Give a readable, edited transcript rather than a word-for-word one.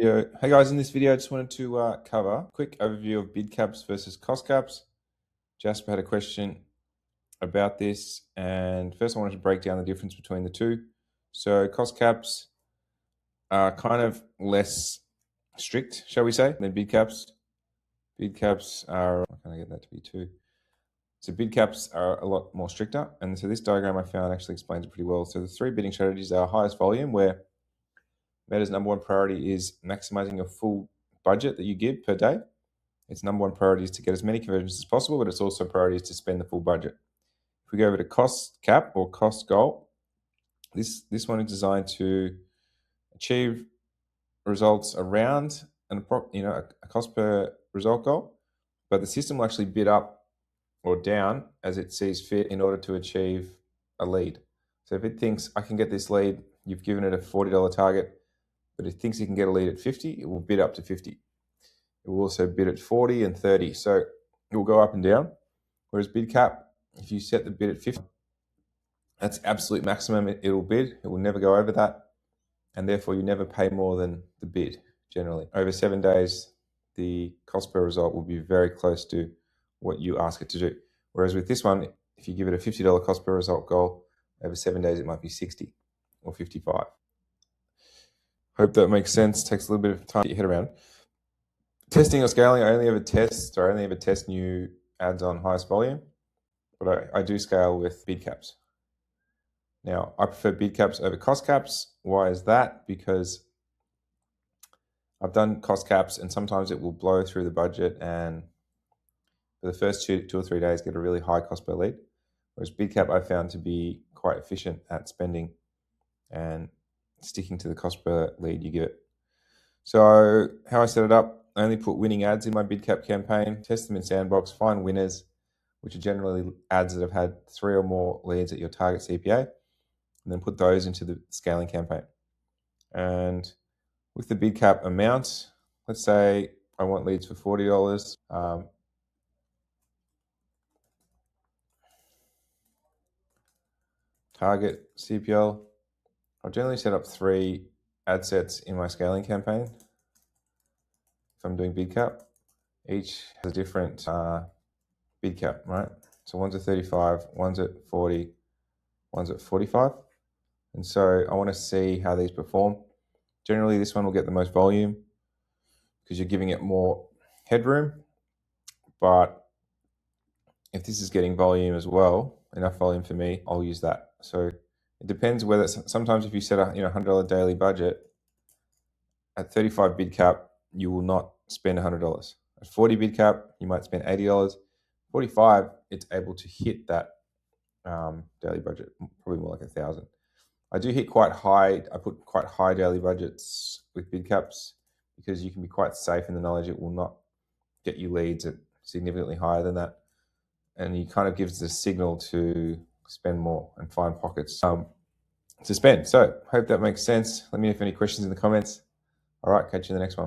video. Hey guys, in this video I just wanted to cover a quick overview of bid caps versus cost caps. Jasper had a question about this, and first I wanted to break down the difference between the two. So cost caps are kind of less strict, shall we say, than bid caps. Bid caps are, how can I get that to be 2? So bid caps are a lot more stricter, and so this diagram I found actually explains it pretty well. So the 3 bidding strategies are highest volume, where Meta's number one priority is maximizing your full budget that you give per day. Its number one priority is to get as many conversions as possible, but its also priority is to spend the full budget. If we go over to cost cap or cost goal, this one is designed to achieve results around a cost per result goal, but the system will actually bid up or down as it sees fit in order to achieve a lead. So if it thinks I can get this lead, you've given it a $40 target, but it thinks it can get a lead at 50, it will bid up to 50. It will also bid at 40 and 30. So it will go up and down. Whereas bid cap, if you set the bid at 50, that's absolute maximum it will bid. It will never go over that. And therefore you never pay more than the bid generally. Over 7 days, the cost per result will be very close to what you ask it to do. Whereas with this one, if you give it a $50 cost per result goal, over 7 days, it might be 60 or 55. Hope that makes sense. Takes a little bit of time to get your head around. Testing or scaling, I only ever test new ads on highest volume, but I do scale with bid caps. Now, I prefer bid caps over cost caps. Why is that? Because I've done cost caps and sometimes it will blow through the budget and for the first 2 or 3 days get a really high cost per lead. Whereas bid cap I found to be quite efficient at spending and sticking to the cost per lead you give it. So how I set it up, I only put winning ads in my bid cap campaign, test them in Sandbox, find winners, which are generally ads that have had 3 or more leads at your target CPA, and then put those into the scaling campaign. And with the bid cap amount, let's say I want leads for $40. Target CPL, I'll generally set up 3 ad sets in my scaling campaign. If I'm doing bid cap, each has a different bid cap, right? So one's at 35, one's at 40, one's at 45. And so I want to see how these perform. Generally, this one will get the most volume because you're giving it more headroom. But if this is getting volume as well, enough volume for me, I'll use that. So it depends whether sometimes if you set a $100 daily budget, at 35 bid cap, you will not spend $100. At 40 bid cap, you might spend $80. 45, it's able to hit that daily budget, probably more like 1,000. I do hit quite high. I put quite high daily budgets with bid caps because you can be quite safe in the knowledge it will not get you leads at significantly higher than that. And it kind of gives the signal to spend more and find pockets to spend. So hope that makes sense. Let me know if any questions in the comments. All right, catch you in the next one.